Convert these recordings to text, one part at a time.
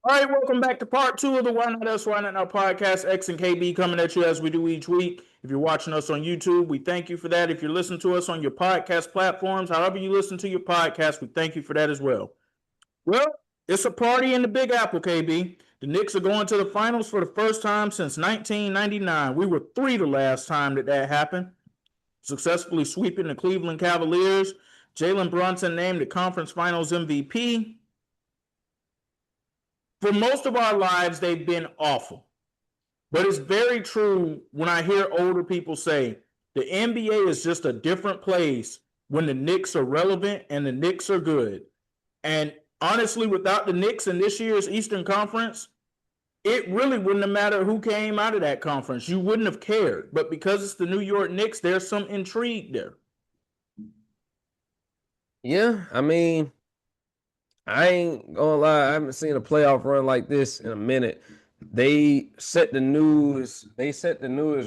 All right, welcome back to part two of the Why Not Us, Why Not Now podcast. X and KB coming at you as we do each week. If you're watching us on YouTube, we thank you for that. If you're listening to us on your podcast platforms, however you listen to your podcast, we thank you for that as well. Well, it's a party in the Big Apple, KB. The Knicks are going to the finals for the first time since 1999. We were three the last time that happened, successfully sweeping the Cleveland Cavaliers. Jalen Brunson named the conference finals MVP. For most of our lives, they've been awful. But it's very true when I hear older people say the NBA is just a different place when the Knicks are relevant and the Knicks are good. And honestly, without the Knicks in this year's Eastern Conference, it really wouldn't have mattered who came out of that conference. You wouldn't have cared. But because it's the New York Knicks, there's some intrigue there. Yeah, I mean, I ain't gonna lie, I haven't seen a playoff run like this in a minute. They set the newest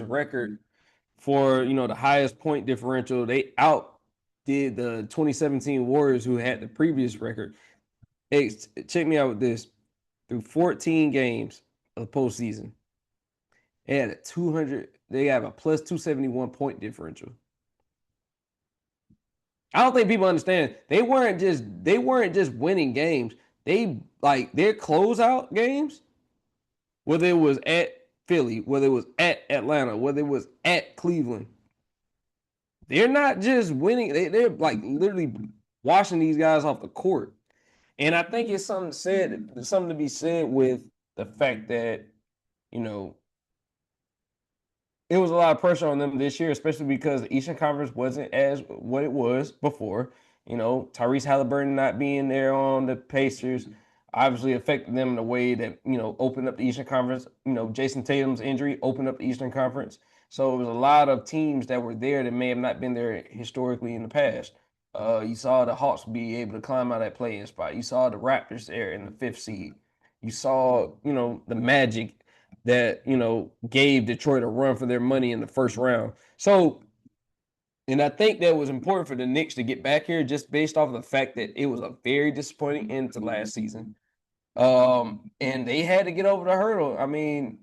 record for the highest point differential. They outdid the 2017 Warriors, who had the previous record. Hey, check me out with this. Through 14 games of the postseason, they had a 200. They have a plus 271 point differential. I don't think people understand. They weren't just winning games. They like their closeout games, whether it was at Philly, whether it was at Atlanta, whether it was at Cleveland. They're not just winning. They're like literally washing these guys off the court. And I think it's something to be said with the fact that, you know, it was a lot of pressure on them this year, especially because the Eastern Conference wasn't as what it was before. Tyrese Halliburton not being there on the Pacers obviously affected them in a way that, opened up the Eastern Conference. Jason Tatum's injury opened up the Eastern Conference. So it was a lot of teams that were there that may have not been there historically in the past. You saw the Hawks be able to climb out of that play-in spot. You saw the Raptors there in the 5th seed. You saw, the Magic that gave Detroit a run for their money in the first round. So, and I think that was important for the Knicks to get back here, just based off of the fact that it was a very disappointing end to last season, and they had to get over the hurdle. I mean,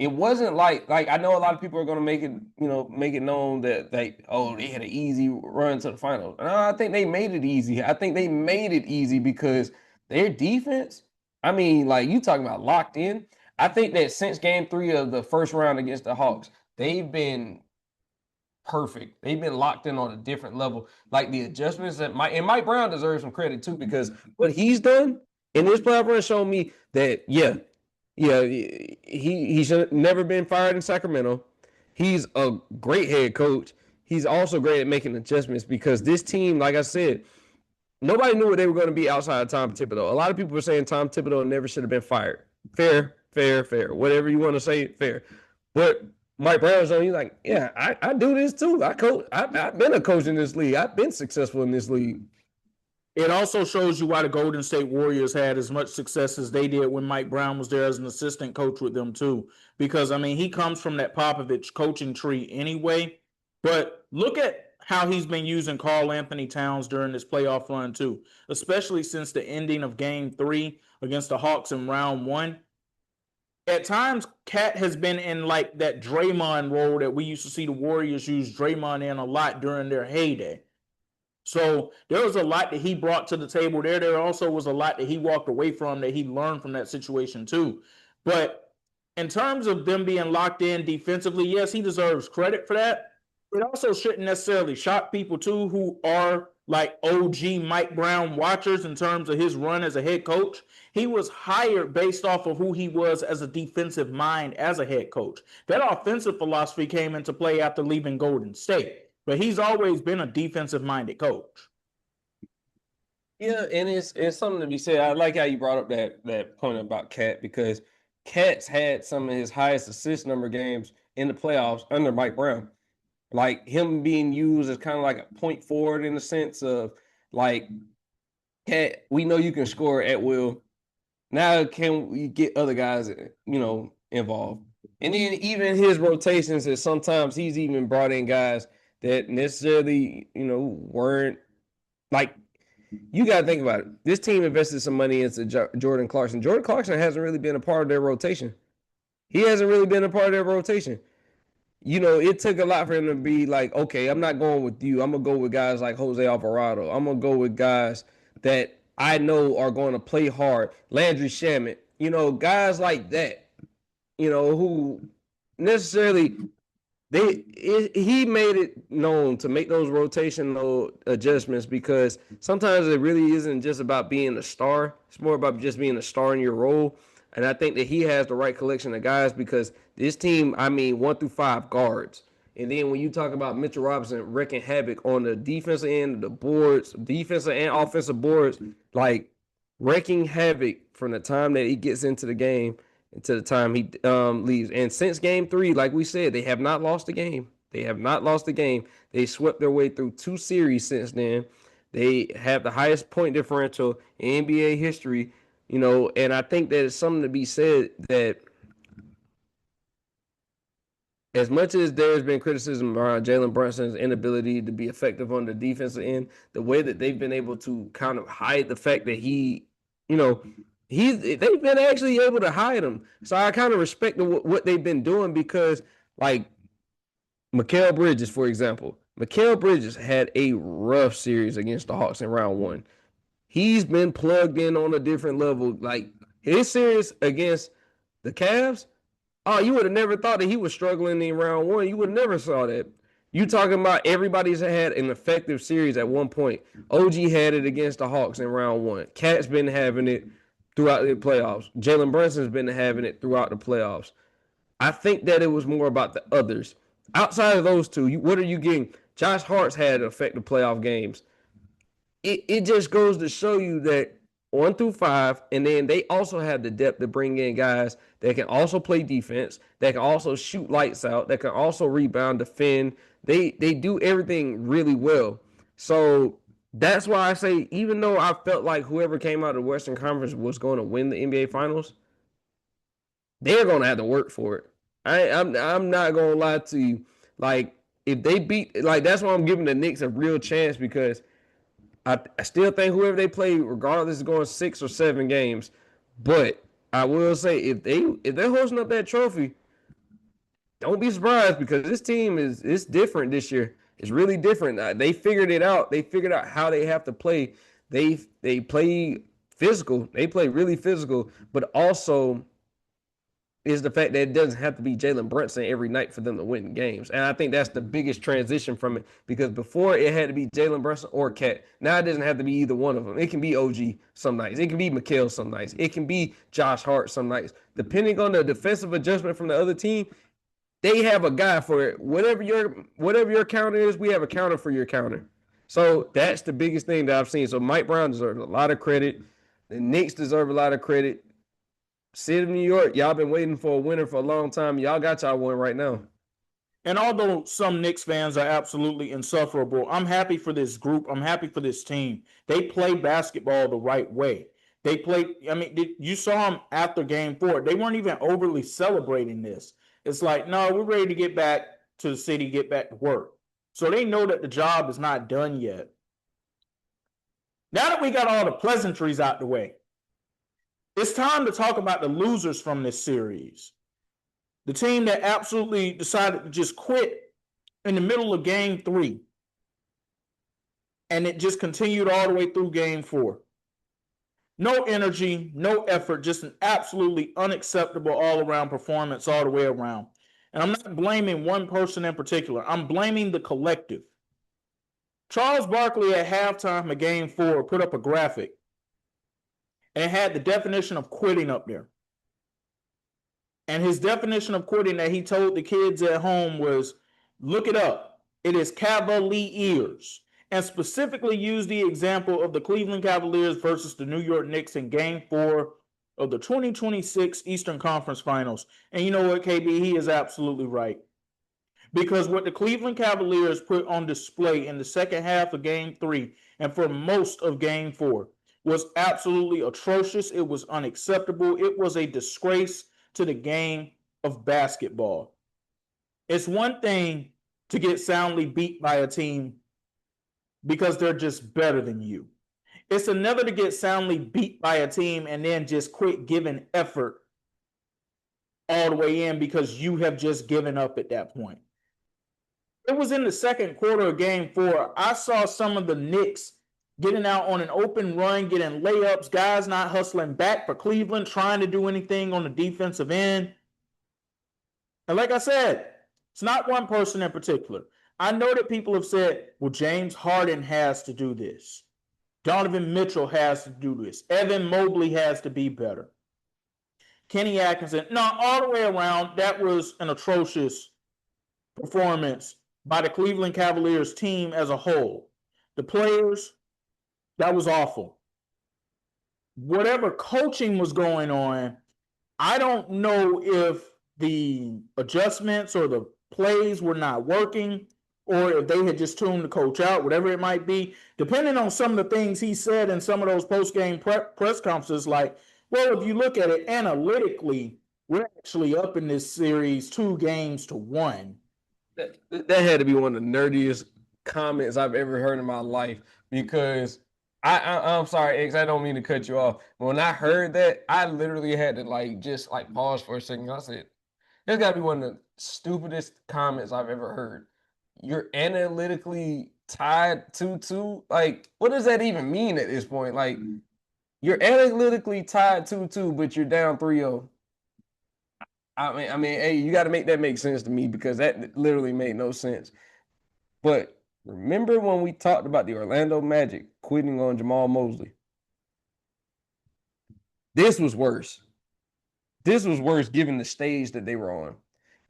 it wasn't like I know a lot of people are going to make it known that they had an easy run to the finals. I think they made it easy. I think they made it easy because their defense. I mean, like you talking about locked in. I think that since Game 3 of the first round against the Hawks, they've been perfect. They've been locked in on a different level. Like the adjustments that Mike Brown deserves some credit too, because what he's done in this playoff run showed me that he should have never been fired in Sacramento. He's a great head coach. He's also great at making adjustments because this team, like I said, nobody knew what they were going to be outside of Tom Thibodeau. A lot of people were saying Tom Thibodeau never should have been fired. Fair. Whatever you want to say, fair. But Mike Brown's on you like, yeah, I do this too. I coach. I've been a coach in this league. I've been successful in this league. It also shows you why the Golden State Warriors had as much success as they did when Mike Brown was there as an assistant coach with them too. Because I mean, he comes from that Popovich coaching tree anyway. But look at how he's been using Karl Anthony Towns during this playoff run too, especially since the ending of Game 3 against the Hawks in round 1. At times, Cat has been in like that Draymond role that we used to see the Warriors use Draymond in a lot during their heyday. So there was a lot that he brought to the table there. There also was a lot that he walked away from that he learned from that situation too. But in terms of them being locked in defensively, yes, he deserves credit for that. It also shouldn't necessarily shock people too who are like OG Mike Brown watchers in terms of his run as a head coach. He was hired based off of who he was as a defensive mind as a head coach. That offensive philosophy came into play after leaving Golden State. But he's always been a defensive-minded coach. Yeah, and it's something to be said. I like how you brought up that point about Cat because Cat's had some of his highest assist number games in the playoffs under Mike Brown. Like him being used as kind of like a point forward in the sense of like, Cat, we know you can score at will. Now can we get other guys, involved? And then even his rotations, is sometimes he's even brought in guys that necessarily, weren't like you got to think about it. This team invested some money into Jordan Clarkson. Jordan Clarkson hasn't really been a part of their rotation. He hasn't really been a part of their rotation. It took a lot for him to be like, okay, I'm not going with you. I'm going to go with guys like Jose Alvarado. I'm going to go with guys that I know are going to play hard. Landry Shamet, guys like that, who necessarily he made it known to make those rotational adjustments because sometimes it really isn't just about being a star. It's more about just being a star in your role. And I think that he has the right collection of guys because this team, 1 through 5 guards. And then when you talk about Mitchell Robinson wreaking havoc on the defensive end of the boards, defensive and offensive boards, like wreaking havoc from the time that he gets into the game until the time he leaves. And since game 3, like we said, they have not lost a game. They have not lost a game. They swept their way through 2 series since then. They have the highest point differential in NBA history. And I think that it's something to be said that as much as there's been criticism around Jalen Brunson's inability to be effective on the defensive end, the way that they've been able to kind of hide the fact that they've been actually able to hide him. So I kind of respect what they've been doing because, like, Mikal Bridges, for example. Mikal Bridges had a rough series against the Hawks in round 1. He's been plugged in on a different level. Like, his series against the Cavs, you would have never thought that he was struggling in round 1. You would have never saw that. You talking about everybody's had an effective series at one point. OG had it against the Hawks in round 1. Cat's been having it throughout the playoffs. Jalen Brunson's been having it throughout the playoffs. I think that it was more about the others. Outside of those two, what are you getting? Josh Hart's had effective playoff games. It just goes to show you that 1 through 5, and then they also have the depth to bring in guys that can also play defense, that can also shoot lights out, that can also rebound, defend. They do everything really well. So that's why I say, even though I felt like whoever came out of the Western Conference was going to win the NBA Finals, they're going to have to work for it. I'm not going to lie to you. Like, if they beat, like, that's why I'm giving the Knicks a real chance because I still think whoever they play, regardless, is going 6 or 7 games. But I will say, if they're hosting up that trophy, don't be surprised because this team is different this year. It's really different. They figured it out. They figured out how they have to play. They play physical. They play really physical, but also is the fact that it doesn't have to be Jalen Brunson every night for them to win games. And I think that's the biggest transition from it because before it had to be Jalen Brunson or Cat. Now it doesn't have to be either one of them. It can be OG some nights. It can be Mikal some nights. It can be Josh Hart some nights. Depending on the defensive adjustment from the other team, they have a guy for it. Whatever your counter is, we have a counter for your counter. So that's the biggest thing that I've seen. So Mike Brown deserves a lot of credit. The Knicks deserve a lot of credit. City of New York, y'all been waiting for a winner for a long time. Y'all got y'all one right now. And although some Knicks fans are absolutely insufferable, I'm happy for this group. I'm happy for this team. They play basketball the right way. They played, you saw them after game 4. They weren't even overly celebrating this. It's like, no, we're ready to get back to the city, get back to work. So they know that the job is not done yet. Now that we got all the pleasantries out the way, it's time to talk about the losers from this series. The team that absolutely decided to just quit in the middle of game 3. And it just continued all the way through game 4. No energy, no effort, just an absolutely unacceptable all-around performance all the way around. And I'm not blaming one person in particular. I'm blaming the collective. Charles Barkley at halftime of game 4 put up a graphic and it had the definition of quitting up there. And his definition of quitting that he told the kids at home was, look it up. It is Cavaliers. And specifically used the example of the Cleveland Cavaliers versus the New York Knicks in game 4 of the 2026 Eastern Conference Finals. And you know what, KB? He is absolutely right. Because what the Cleveland Cavaliers put on display in the second half of game 3 and for most of game 4 was absolutely atrocious. It was unacceptable. It was a disgrace to the game of basketball. It's one thing to get soundly beat by a team because they're just better than you. It's another to get soundly beat by a team and then just quit giving effort all the way in because you have just given up at that point. It was in the second quarter of game 4. I saw some of the Knicks getting out on an open run, getting layups, guys not hustling back for Cleveland, trying to do anything on the defensive end. And like I said, it's not one person in particular. I know that people have said, well, James Harden has to do this. Donovan Mitchell has to do this. Evan Mobley has to be better. Kenny Atkinson. No, all the way around, that was an atrocious performance by the Cleveland Cavaliers team as a whole. The players, that was awful. Whatever coaching was going on, I don't know if the adjustments or the plays were not working or if they had just tuned the coach out, whatever it might be. Depending on some of the things he said in some of those post-game press conferences, like, well, if you look at it analytically, we're actually up in this series 2-1. That had to be one of the nerdiest comments I've ever heard in my life, because I'm sorry, X, I don't mean to cut you off. But when I heard that, I literally had to just pause for a second. I said, "That's got to be one of the stupidest comments I've ever heard." You're analytically tied 2-2. Like, what does that even mean at this point? Like, you're analytically tied 2-2, but you're down 3-0. I mean, hey, you got to make that make sense to me, because that literally made no sense. But remember when we talked about the Orlando Magic quitting on Jamal Mosley? This was worse. This was worse given the stage that they were on,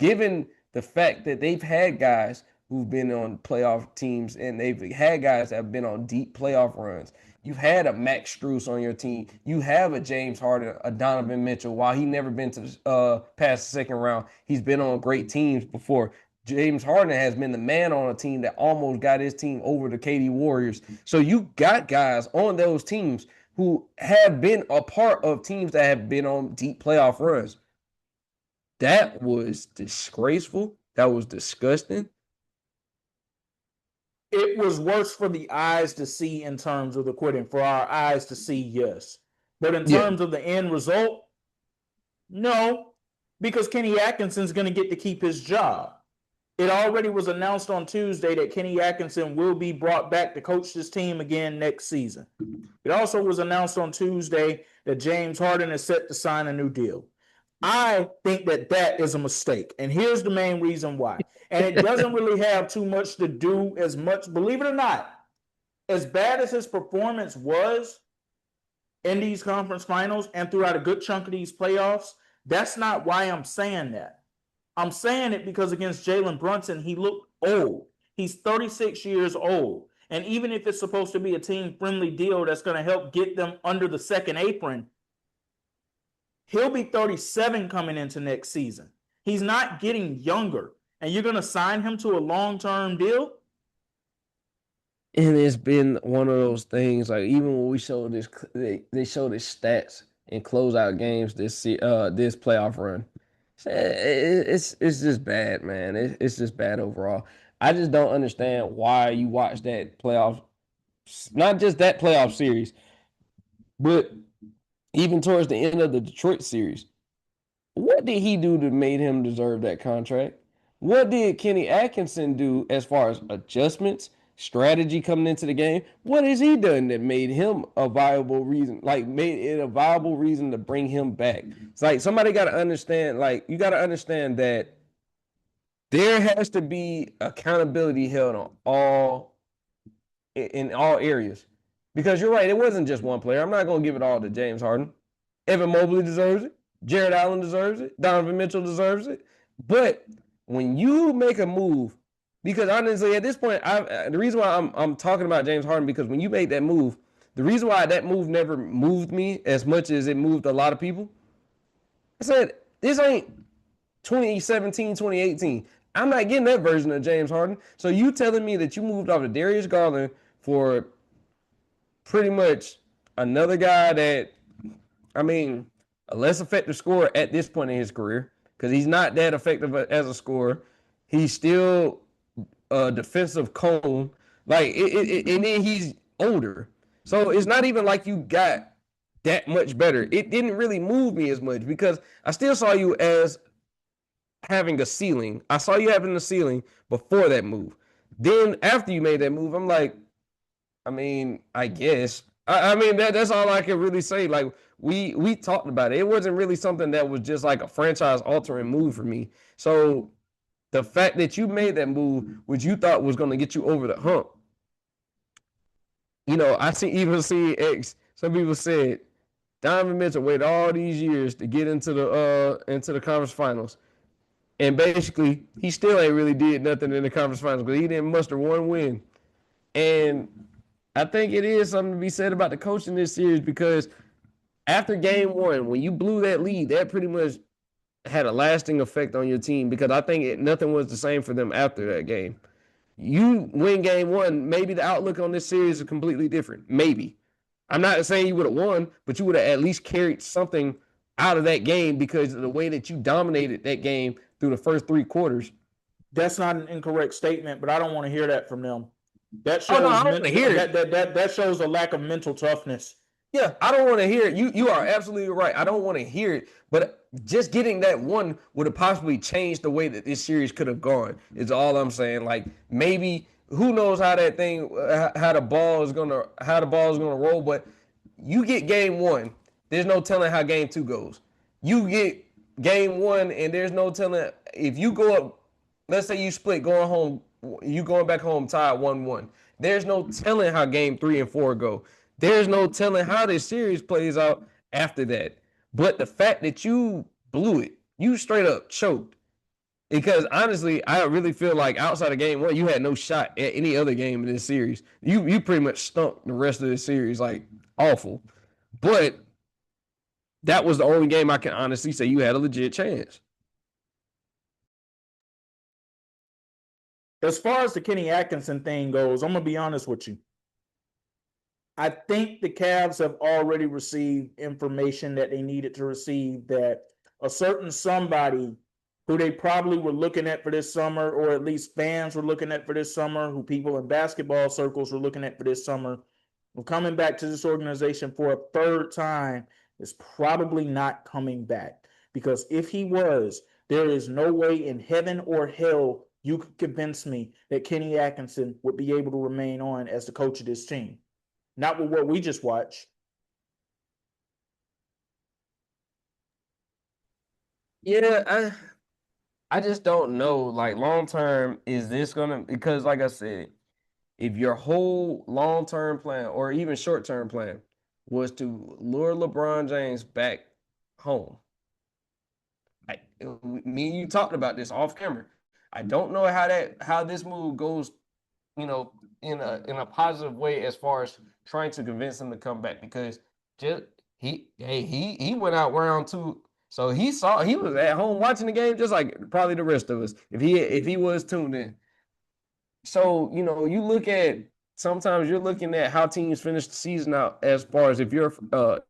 given the fact that they've had guys who've been on playoff teams and they've had guys that have been on deep playoff runs. You've had a Max Strus on your team. You have a James Harden, a Donovan Mitchell. While he's never been to past the second round, he's been on great teams before. James Harden has been the man on a team that almost got his team over the KD Warriors. So you got guys on those teams who have been a part of teams that have been on deep playoff runs. That was disgraceful. That was disgusting. It was worse for the eyes to see in terms of the quitting, for our eyes to see, yes. But in terms of the end result, no, because Kenny Atkinson's going to get to keep his job. It already was announced on Tuesday that Kenny Atkinson will be brought back to coach this team again next season. It also was announced on Tuesday that James Harden is set to sign a new deal. I think that is a mistake. And here's the main reason why. And it doesn't really have too much to do as much, believe it or not, as bad as his performance was in these conference finals and throughout a good chunk of these playoffs, that's not why I'm saying that. I'm saying it because against Jalen Brunson, he looked old. He's 36 years old. And even if it's supposed to be a team-friendly deal that's going to help get them under the second apron, he'll be 37 coming into next season. He's not getting younger. And you're going to sign him to a long-term deal? And it's been one of those things, like, even when we showed this, they showed his stats in closeout games this playoff run. It's just bad, man. It's just bad overall. I just don't understand why you watch that playoff, not just that playoff series, but even towards the end of the Detroit series. What did he do to make him deserve that contract? What did Kenny Atkinson do as far as adjustments, strategy coming into the game? What has he done that made him a viable reason, made it a viable reason to bring him back? It's like, somebody got to understand, you got to understand that there has to be accountability held in all areas. Because you're right, it wasn't just one player. I'm not going to give it all to James Harden. Evan Mobley deserves it. Jared Allen deserves it. Donovan Mitchell deserves it. But when you make a move, because honestly, at this point, the reason why I'm talking about James Harden, because when you make that move, the reason why that move never moved me as much as it moved a lot of people, I said, this ain't 2017, 2018. I'm not getting that version of James Harden. So you telling me that you moved off of Darius Garland for pretty much another guy that, a less effective scorer at this point in his career, because he's not that effective as a scorer. He's still a defensive cone. And then he's older. So it's not even like you got that much better. It didn't really move me as much because I still saw you as having a ceiling. I saw you having a ceiling before that move. Then after you made that move, I'm like, I mean, I guess. I mean that's all I can really say. Like we talked about it. It wasn't really something that was just like a franchise altering move for me. So the fact that you made that move, which you thought was going to get you over the hump, I see X. Some people said Donovan Mitchell waited all these years to get into the conference finals, and basically he still ain't really did nothing in the conference finals because he didn't muster one win. And I think it is something to be said about the coaching this series because after game one, when you blew that lead, that pretty much had a lasting effect on your team because I think nothing was the same for them after that game. You win game one, maybe the outlook on this series is completely different. Maybe. I'm not saying you would have won, but you would have at least carried something out of that game because of the way that you dominated that game through the first 3 quarters. That's not an incorrect statement, but I don't want to hear that from them. That Oh no, shows I don't want to hear it. that shows a lack of mental toughness. Yeah, I don't want to hear it. You are absolutely right. I don't want to hear it. But just getting that one would have possibly changed the way that this series could have gone. Is all I'm saying. Like maybe who knows how that thing, how the ball is gonna roll. But you get game one, there's no telling how game two goes. You get game one, and there's no telling if you go up. Let's say you split going home, you going back home tied 1-1. There's no telling how game 3 and 4 go. There's no telling how this series plays out after that. But the fact that you blew it, you straight up choked. Because honestly, I really feel like outside of game one, you had no shot at any other game in this series. You pretty much stunk the rest of the series, like awful. But that was the only game I can honestly say you had a legit chance. As far as the Kenny Atkinson thing goes, I'm gonna be honest with you. I think the Cavs have already received information that they needed to receive, that a certain somebody who they probably were looking at for this summer, or at least fans were looking at for this summer, who people in basketball circles were looking at for this summer, coming back to this organization for a third time, is probably not coming back. Because if he was, there is no way in heaven or hell you could convince me that Kenny Atkinson would be able to remain on as the coach of this team. Not with what we just watched. Yeah, I just don't know. Like long term, is this gonna because like I said, if your whole long term plan or even short term plan was to lure LeBron James back home, me and you talked about this off camera. I don't know how this move goes, in a positive way as far as trying to convince him to come back because just he went out round two. So he was at home watching the game just like probably the rest of us if he was tuned in. So, you look at sometimes you're looking at how teams finish the season out as far as if you're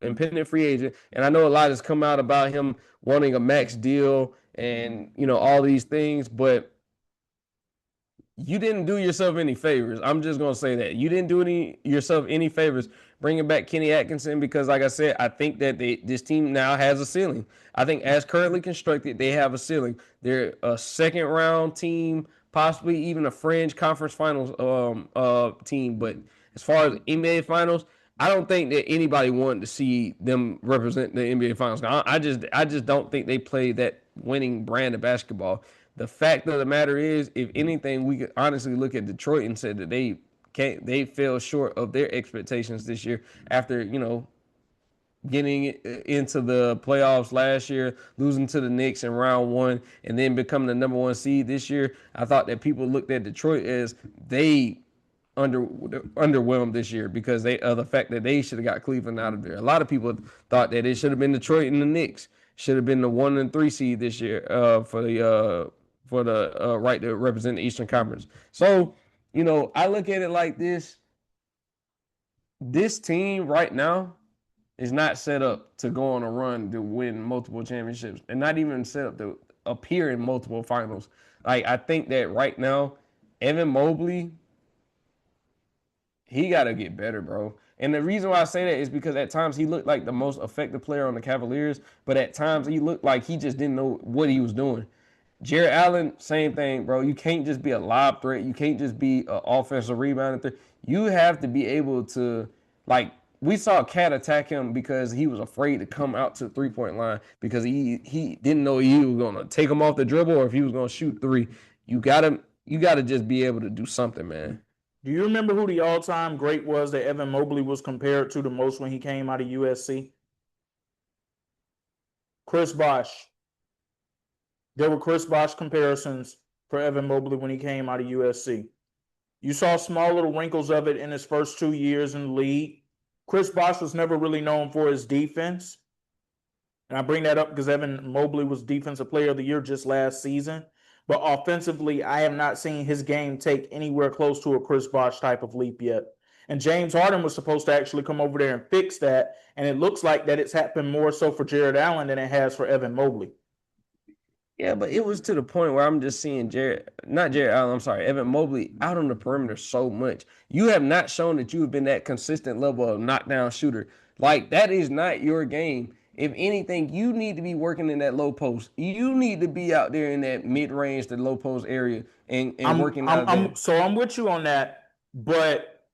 impending free agent. And I know a lot has come out about him wanting a max deal and, all these things, but you didn't do yourself any favors. I'm just going to say that. You didn't do yourself any favors bringing back Kenny Atkinson because, like I said, I think that this team now has a ceiling. I think as currently constructed, they have a ceiling. They're a second round team, possibly even a fringe conference finals team. But as far as NBA finals, I don't think that anybody wanted to see them represent the NBA finals. I just don't think they play that winning brand of basketball. The fact of the matter is, if anything, we could honestly look at Detroit and say that they fell short of their expectations this year after, getting into the playoffs last year, losing to the Knicks in round one, and then becoming the number one seed this year. I thought that people looked at Detroit as they underwhelmed this year because the fact that they should have got Cleveland out of there. A lot of people thought that it should have been Detroit and the Knicks. Should have been the 1 and 3 seed this year for the right to represent the Eastern Conference. So, I look at it like this. This team right now is not set up to go on a run to win multiple championships and not even set up to appear in multiple finals. Like, I think that right now, Evan Mobley, He got to get better, bro. And the reason why I say that is because at times he looked like the most effective player on the Cavaliers, but at times he looked like he just didn't know what he was doing. Jared Allen, same thing, bro. You can't just be a lob threat. You can't just be an offensive rebounding threat. You have to be able to, like, we saw Cat attack him because he was afraid to come out to the 3-point line because he didn't know he was gonna take him off the dribble or if he was gonna shoot three. You gotta just be able to do something, man. Do you remember who the all-time great was that Evan Mobley was compared to the most when he came out of USC? Chris Bosh. There were Chris Bosh comparisons for Evan Mobley when he came out of USC. You saw small little wrinkles of it in his first 2 years in the league. Chris Bosh was never really known for his defense. And I bring that up because Evan Mobley was Defensive Player of the Year just last season. But offensively, I have not seen his game take anywhere close to a Chris Bosh type of leap yet. And James Harden was supposed to actually come over there and fix that. And it looks like that it's happened more so for Jared Allen than it has for Evan Mobley. Yeah, but it was to the point where I'm just seeing Evan Mobley out on the perimeter so much. You have not shown that you have been that consistent level of knockdown shooter. Like, that is not your game. If anything, you need to be working in that low post. You need to be out there in that mid-range, the low post area and working out there. So I'm with you on that, but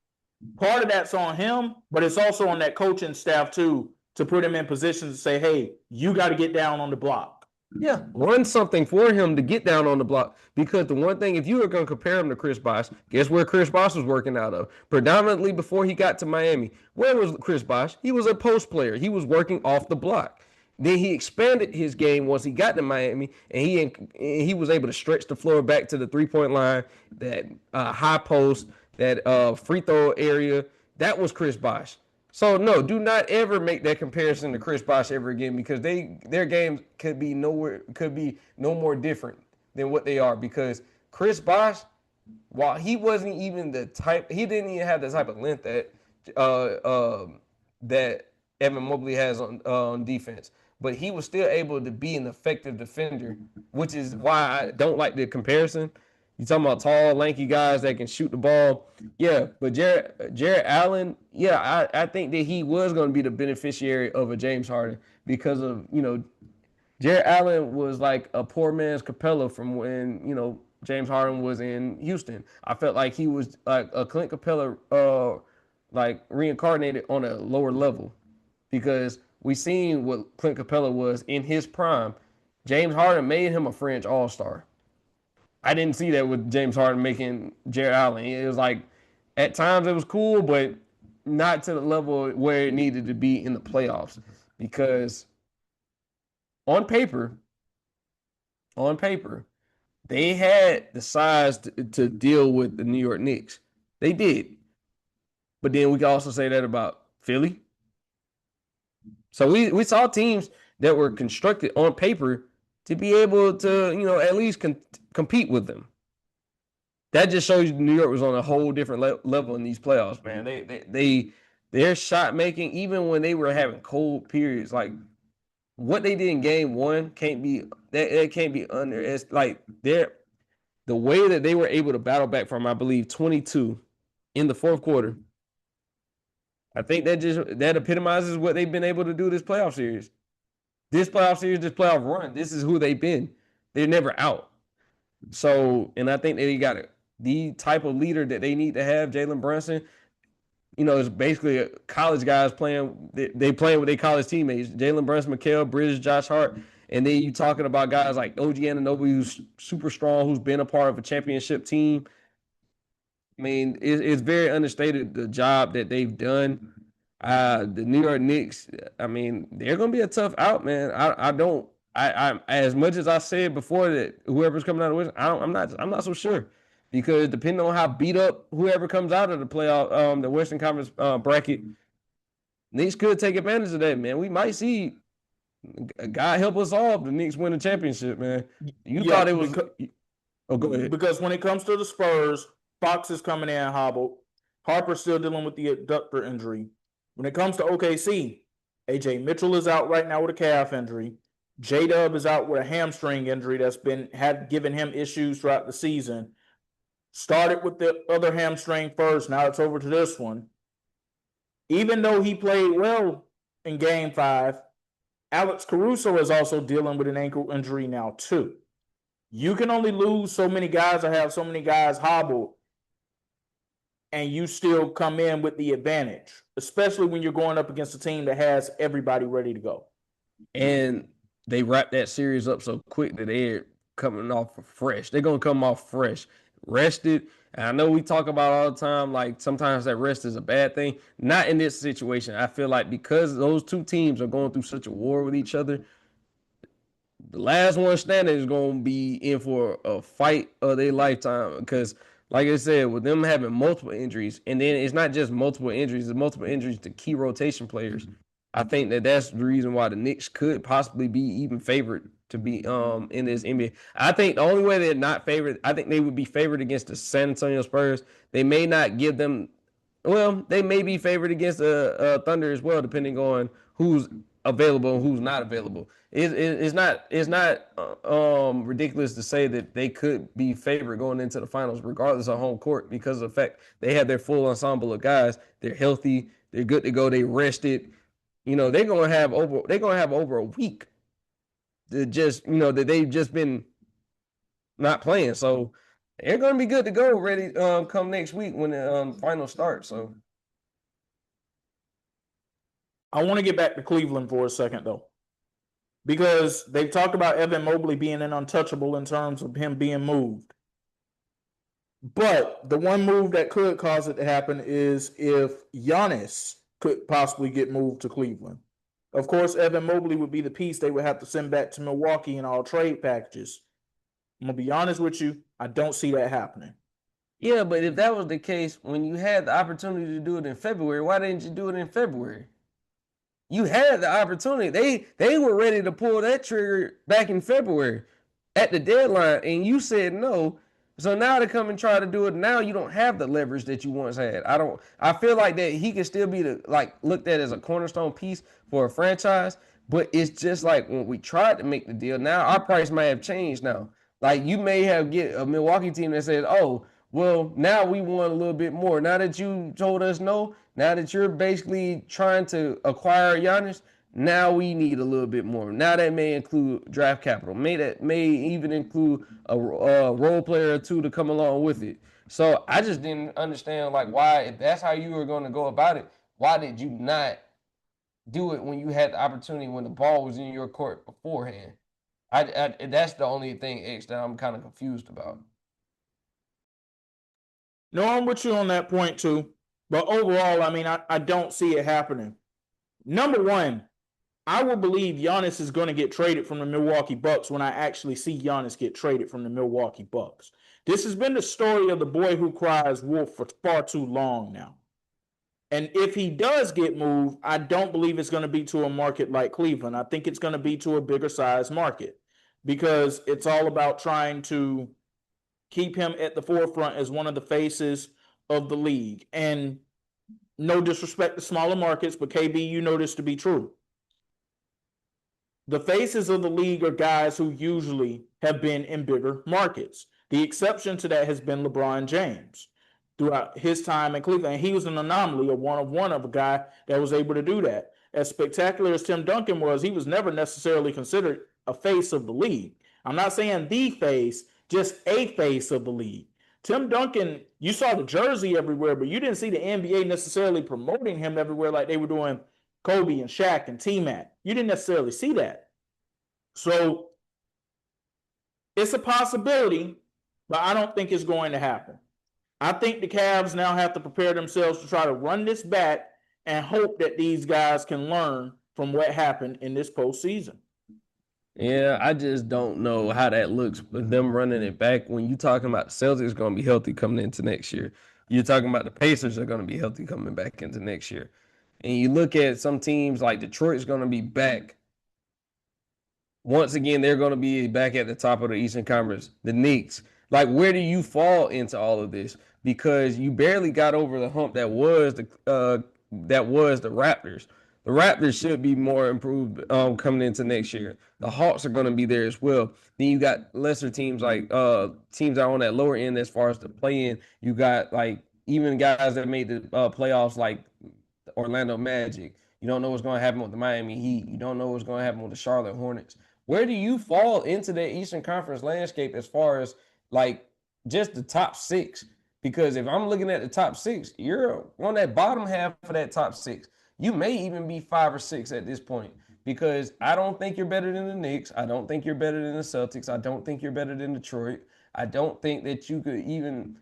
part of that's on him, but it's also on that coaching staff too, to put him in position to say, hey, you got to get down on the block. Yeah, run something for him to get down on the block. Because the one thing, if you were going to compare him to Chris Bosh, guess where Chris Bosh was working out of? Predominantly before he got to Miami. Where was Chris Bosh? He was a post player. He was working off the block. Then he expanded his game once he got to Miami, and he was able to stretch the floor back to the 3-point line, that high post, that free throw area. That was Chris Bosh. So no, do not ever make that comparison to Chris Bosh ever again, because their games could be no more different than what they are. Because Chris Bosh, while he wasn't even he didn't even have the type of length that Evan Mobley has on defense, but he was still able to be an effective defender, which is why I don't like the comparison. You talking about tall, lanky guys that can shoot the ball. Yeah, but Jared Allen, yeah, I think that he was going to be the beneficiary of a James Harden because of, Jared Allen was like a poor man's Capella from when, James Harden was in Houston. I felt like he was like a Clint Capella, like reincarnated on a lower level, because we seen what Clint Capella was in his prime. James Harden made him a fringe all-star. I didn't see that with James Harden making Jared Allen. It was like, at times it was cool, but not to the level where it needed to be in the playoffs. Because on paper, they had the size to deal with the New York Knicks. They did. But then we can also say that about Philly. So we saw teams that were constructed on paper to be able to, at least compete with them. That just shows you New York was on a whole different level in these playoffs, man. Their shot making, even when they were having cold periods, like what they did in game one can't be under. It's like the way that they were able to battle back from, I believe, 22 in the fourth quarter. I think that epitomizes what they've been able to do this playoff series. This playoff run, this is who they've been. They're never out. So, and I think they got the type of leader that they need to have. Jalen Brunson, is basically college guys playing. They playing with their college teammates. Jalen Brunson, Mikal Bridges, Josh Hart. And then you talking about guys like OG Anunoby, who's super strong, who's been a part of a championship team. I mean, it's very understated the job that they've done. The New York Knicks, I mean, they're gonna be a tough out, man. I as much as I said before that whoever's coming out of the West, I'm not so sure, because depending on how beat up whoever comes out of the playoff, the Western Conference bracket, Knicks could take advantage of that, man. We might see, God help us all, the Knicks win the championship, man. Thought it was. Go ahead. Because when it comes to the Spurs, Fox is coming in hobbled. Harper's still dealing with the adductor injury. When it comes to OKC, AJ Mitchell is out right now with a calf injury. J-Dub is out with a hamstring injury that's given him issues throughout the season. Started with the other hamstring first. Now it's over to this one. Even though he played well in game 5, Alex Caruso is also dealing with an ankle injury now, too. You can only lose so many guys or have so many guys hobbled, and you still come in with the advantage, especially when you're going up against a team that has everybody ready to go. And they wrap that series up so quick that they're coming off fresh. They're going to come off fresh, rested. And I know we talk about all the time, like sometimes that rest is a bad thing. Not in this situation. I feel like because those two teams are going through such a war with each other, the last one standing is going to be in for a fight of their lifetime. Because, like I said, with them having multiple injuries, and then it's not just multiple injuries, it's multiple injuries to key rotation players. I think that that's the reason why the Knicks could possibly be even favored to be in this NBA. I think the only way they're not favored, I think they would be favored against the San Antonio Spurs. They may not give them, well, they may be favored against the Thunder as well, depending on who's available and who's not available. It's not ridiculous to say that they could be favored going into the finals, regardless of home court, because of the fact they have their full ensemble of guys. They're healthy. They're good to go. They rested. They're gonna have over a week to just that they've just been not playing. So they're gonna be good to go, ready come next week when the final starts. So I want to get back to Cleveland for a second, though, because they've talked about Evan Mobley being an untouchable in terms of him being moved. But the one move that could cause it to happen is if Giannis could possibly get moved to Cleveland. Of course, Evan Mobley would be the piece they would have to send back to Milwaukee in all trade packages. I'm going to be honest with you, I don't see that happening. Yeah, but if that was the case, when you had the opportunity to do it in February, why didn't you do it in February? You had the opportunity. They were ready to pull that trigger back in February at the deadline, and you said no. So now to come and try to do it now, you don't have the leverage that you once had. I feel like that he can still be looked at as a cornerstone piece for a franchise, but it's just like when we tried to make the deal, now our price might have changed now. Like you may have get a Milwaukee team that says, oh, well, now we want a little bit more. Now that you told us no, now that you're basically trying to acquire Giannis, now we need a little bit more. Now that may include draft capital. May even include a role player or two to come along with it. So I just didn't understand why, if that's how you were going to go about it, why did you not do it when you had the opportunity, when the ball was in your court beforehand? That's the only thing, X, that I'm kind of confused about. No, I'm with you on that point too. But overall, I mean, I don't see it happening. Number one, I will believe Giannis is going to get traded from the Milwaukee Bucks when I actually see Giannis get traded from the Milwaukee Bucks. This has been the story of the boy who cries wolf for far too long now. And if he does get moved, I don't believe it's going to be to a market like Cleveland. I think it's going to be to a bigger size market because it's all about trying to keep him at the forefront as one of the faces of the league. And no disrespect to smaller markets, but KB, you know this to be true. The faces of the league are guys who usually have been in bigger markets. The exception to that has been LeBron James throughout his time in Cleveland. And he was an anomaly, a one of a guy that was able to do that. As spectacular as Tim Duncan was, he was never necessarily considered a face of the league. I'm not saying the face, just a face of the league. Tim Duncan, you saw the jersey everywhere, but you didn't see the NBA necessarily promoting him everywhere like they were doing Kobe and Shaq and T-Mac. You didn't necessarily see that. So it's a possibility, but I don't think it's going to happen. I think the Cavs now have to prepare themselves to try to run this back and hope that these guys can learn from what happened in this postseason. Yeah, I just don't know how that looks with them running it back. When you're talking about the Celtics going to be healthy coming into next year, you're talking about the Pacers are going to be healthy coming back into next year. And you look at some teams like Detroit's going to be back. Once again, they're going to be back at the top of the Eastern Conference. The Knicks, where do you fall into all of this? Because you barely got over the hump that was the Raptors. The Raptors should be more improved coming into next year. The Hawks are going to be there as well. Then you got lesser teams like teams that are on that lower end as far as the play-in. You got like even guys that made the playoffs like the Orlando Magic. You don't know what's going to happen with the Miami Heat. You don't know what's going to happen with the Charlotte Hornets. Where do you fall into the Eastern Conference landscape as far as like just the top six? Because if I'm looking at the top six, you're on that bottom half of that top six. You may even be 5 or 6 at this point because I don't think you're better than the Knicks. I don't think you're better than the Celtics. I don't think you're better than Detroit. I don't think that you could even,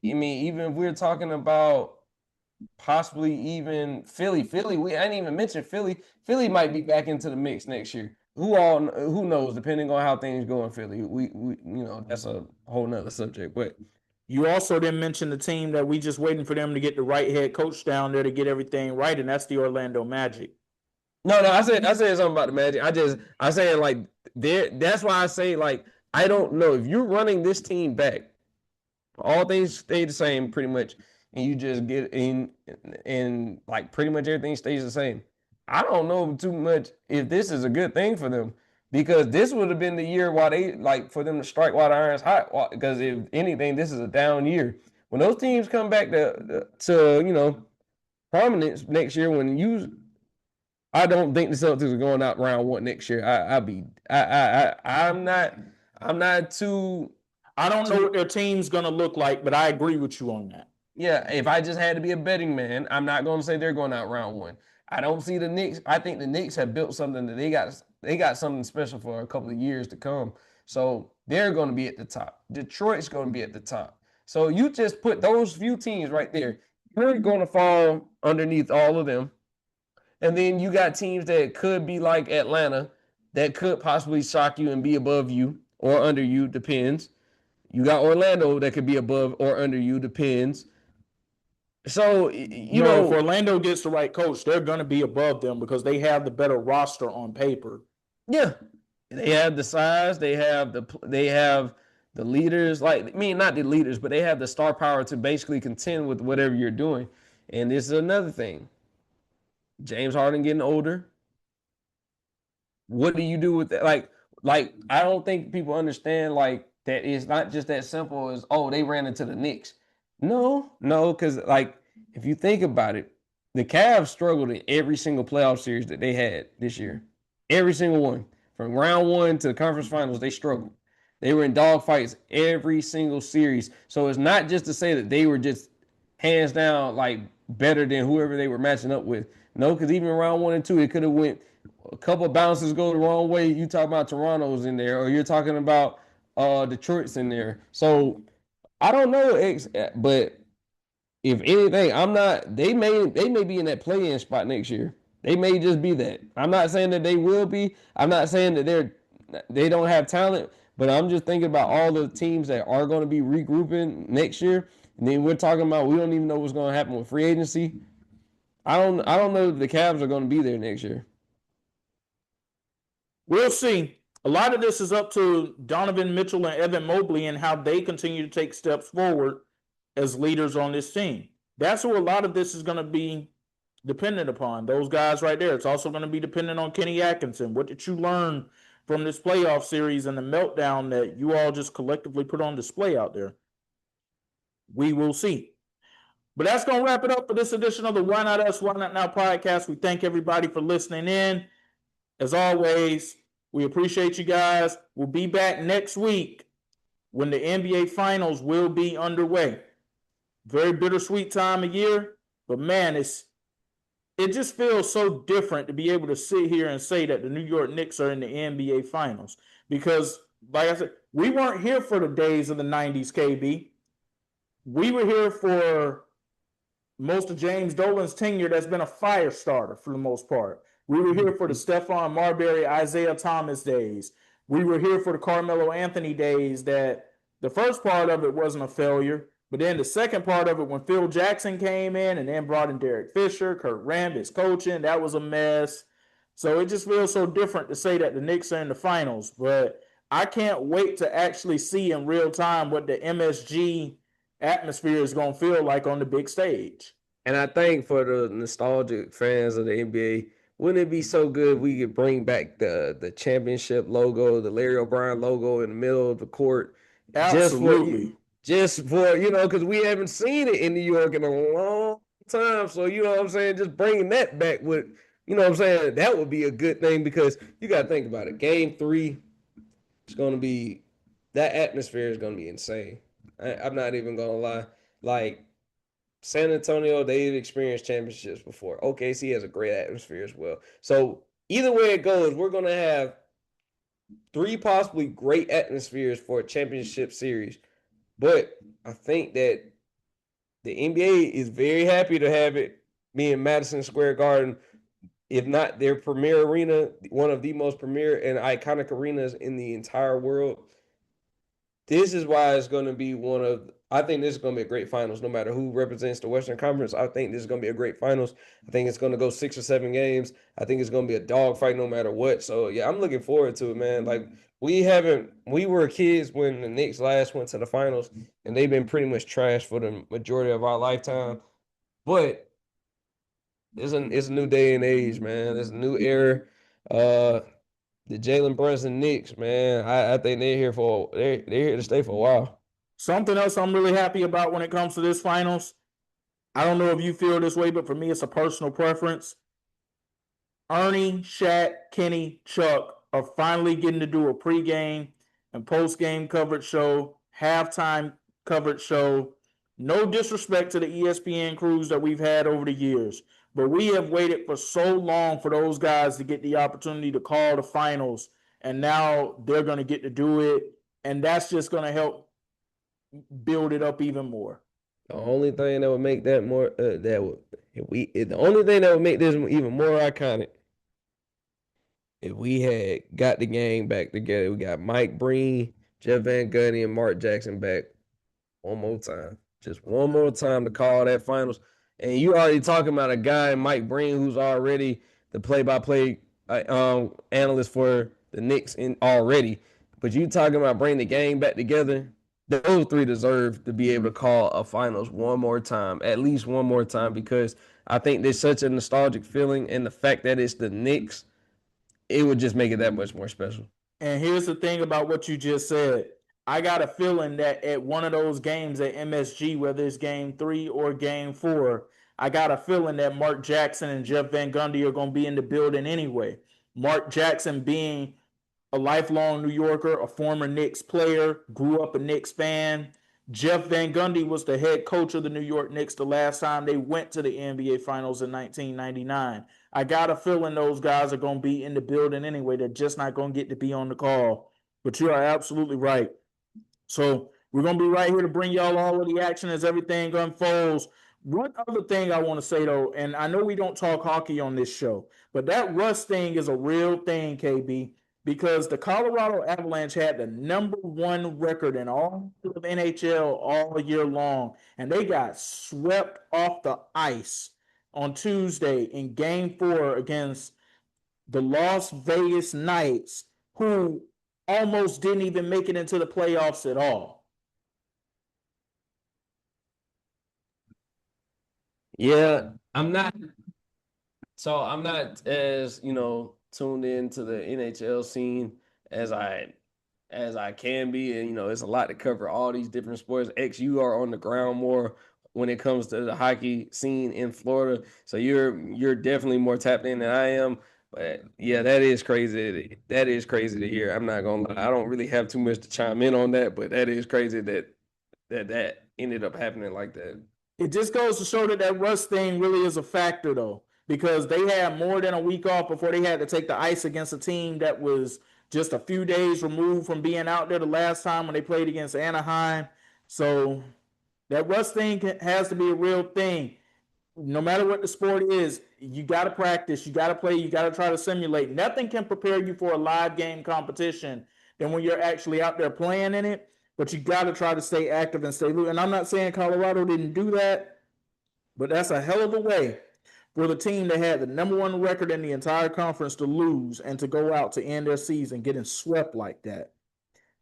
I mean, even if we're talking about possibly even Philly, I didn't even mention Philly. Philly might be back into the mix next year. Who knows, depending on how things go in Philly. We that's a whole nother subject. But you also didn't mention the team that we just waiting for them to get the right head coach down there to get everything right, and that's the Orlando Magic. No, I said something about the Magic. I said like there. That's why I say like I don't know if you're running this team back, all things stay the same pretty much, and you just get in and like pretty much everything stays the same. I don't know too much if this is a good thing for them because this would have been the year why they like for them to strike while the iron's hot. Because if anything, this is a down year. When those teams come back to prominence next year, I don't think the Celtics are going out round one next year. I'm not too. I don't know what their team's going to look like, but I agree with you on that. Yeah, if I just had to be a betting man, I'm not going to say they're going out round one. I don't see the Knicks. I think the Knicks have built something that they got something special for a couple of years to come. So they're going to be at the top. Detroit's going to be at the top. So you just put those few teams right there. You're going to fall underneath all of them. And then you got teams that could be like Atlanta that could possibly shock you and be above you or under you, depends. You got Orlando that could be above or under you, depends. So, you know, if Orlando gets the right coach, they're going to be above them because they have the better roster on paper. Yeah. They have the size, they have the leaders, like, I mean, not the leaders, but they have the star power to basically contend with whatever you're doing. And this is another thing. James Harden getting older. What do you do with that? Like I don't think people understand like that it's not just that simple as they ran into the Knicks. No, because like if you think about it, the Cavs struggled in every single playoff series that they had this year. Every single one. From round one to the conference finals, they struggled. They were in dogfights every single series. So it's not just to say that they were just hands down like better than whoever they were matching up with. No, because even round 1 and 2, it could have went a couple of bounces go the wrong way. You talk about Toronto's in there, or you're talking about Detroit's in there. So I don't know, but if anything, I'm not. They may be in that play-in spot next year. They may just be that. I'm not saying that they will be. I'm not saying that they don't have talent, but I'm just thinking about all the teams that are going to be regrouping next year. And then we're talking about we don't even know what's going to happen with free agency. I don't know if the Cavs are going to be there next year. We'll see. A lot of this is up to Donovan Mitchell and Evan Mobley and how they continue to take steps forward as leaders on this team. That's who a lot of this is going to be dependent upon. Those guys right there. It's also going to be dependent on Kenny Atkinson. What did you learn from this playoff series and the meltdown that you all just collectively put on display out there? We will see. But that's going to wrap it up for this edition of the Why Not Us, Why Not Now podcast. We thank everybody for listening in. As always, we appreciate you guys. We'll be back next week when the NBA Finals will be underway. Very bittersweet time of year, but man, it just feels so different to be able to sit here and say that the New York Knicks are in the NBA Finals. Because, like I said, we weren't here for the days of the 90s, KB. We were here for most of James Dolan's tenure that's been a fire starter for the most part. We were here for the Stephon Marbury, Isaiah Thomas days. We were here for the Carmelo Anthony days that the first part of it wasn't a failure, but then the second part of it when Phil Jackson came in and then brought in Derek Fisher, Kurt Rambis coaching, that was a mess. So it just feels so different to say that the Knicks are in the finals, but I can't wait to actually see in real time what the MSG atmosphere is going to feel like on the big stage. And I think for the nostalgic fans of the NBA, Wouldn't it be so good if we could bring back the championship logo, the Larry O'Brien logo in the middle of the court, just for Absolutely. because we haven't seen it in New York in a long time. So you know what I'm saying, just bringing that back would, you know what I'm saying, that would be a good thing because you got to think about it. Game 3 is going to be that atmosphere is going to be insane. I'm not even going to lie. Like San Antonio, they've experienced championships before. OKC has a great atmosphere as well. So either way it goes, we're going to have 3 possibly great atmospheres for a championship series. But I think that the NBA is very happy to have it be in Madison Square Garden, if not their premier arena, one of the most premier and iconic arenas in the entire world. This is why it's going to be I think this is going to be a great finals, no matter who represents the Western Conference. I think this is going to be a great finals. I think it's going to go 6 or 7 games. I think it's going to be a dogfight no matter what. So, yeah, I'm looking forward to it, man. Like, we were kids when the Knicks last went to the finals, and they've been pretty much trash for the majority of our lifetime. But it's a new day and age, man. It's a new era. The Jalen Brunson Knicks, man. I think they're here to stay for a while. Something else I'm really happy about when it comes to this finals. I don't know if you feel this way, but for me, it's a personal preference. Ernie, Shaq, Kenny, Chuck are finally getting to do a pregame and postgame coverage show, halftime coverage show. No disrespect to the ESPN crews that we've had over the years, but we have waited for so long for those guys to get the opportunity to call the finals, and now they're going to get to do it, and that's just going to help build it up even more. The only thing that would make that more that would if we the only thing that would make this even more iconic if we had got the game back together. We got Mike Breen, Jeff Van Gundy, and Mark Jackson back one more time. Just one more time to call that finals. And you already talking about a guy, Mike Breen, who's already the play-by-play analyst for the Knicks already. But you talking about bringing the game back together. Those 3 deserve to be able to call a finals one more time, at least one more time, because I think there's such a nostalgic feeling, and the fact that it's the Knicks, it would just make it that much more special. And here's the thing about what you just said. I got a feeling that at one of those games at MSG, whether it's game 3 or game 4, I got a feeling that Mark Jackson and Jeff Van Gundy are going to be in the building anyway. Mark Jackson being a lifelong New Yorker, a former Knicks player, grew up a Knicks fan. Jeff Van Gundy was the head coach of the New York Knicks the last time they went to the NBA Finals in 1999. I got a feeling those guys are going to be in the building anyway. They're just not going to get to be on the call. But you are absolutely right. So we're going to be right here to bring y'all all of the action as everything unfolds. One other thing I want to say, though, and I know we don't talk hockey on this show, but that rust thing is a real thing, KB, because the Colorado Avalanche had the #1 record in all of NHL all year long, and they got swept off the ice on Tuesday in Game 4 against the Las Vegas Knights, who almost didn't even make it into the playoffs at all. Yeah, I'm not as, tuned into the NHL scene as I can be. And it's a lot to cover all these different sports. You are on the ground more when it comes to the hockey scene in Florida. So you're definitely more tapped in than I am. But yeah, that is crazy. That is crazy to hear. I'm not gonna lie. I don't really have too much to chime in on that, but that is crazy that ended up happening like that. It just goes to show that rust thing really is a factor, though, because they had more than a week off before they had to take the ice against a team that was just a few days removed from being out there the last time when they played against Anaheim. So that rust thing has to be a real thing. No matter what the sport is, you got to practice, you got to play, you got to try to simulate. Nothing can prepare you for a live game competition than when you're actually out there playing in it. But you got to try to stay active and stay loose. And I'm not saying Colorado didn't do that, but that's a hell of a way for the team that had the #1 record in the entire conference to lose and to go out to end their season getting swept like that.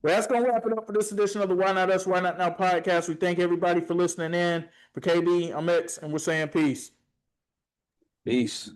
Well, that's going to wrap it up for this edition of the Why Not Us, Why Not Now podcast. We thank everybody for listening in. For KB, I'm X, and we're saying peace. Peace.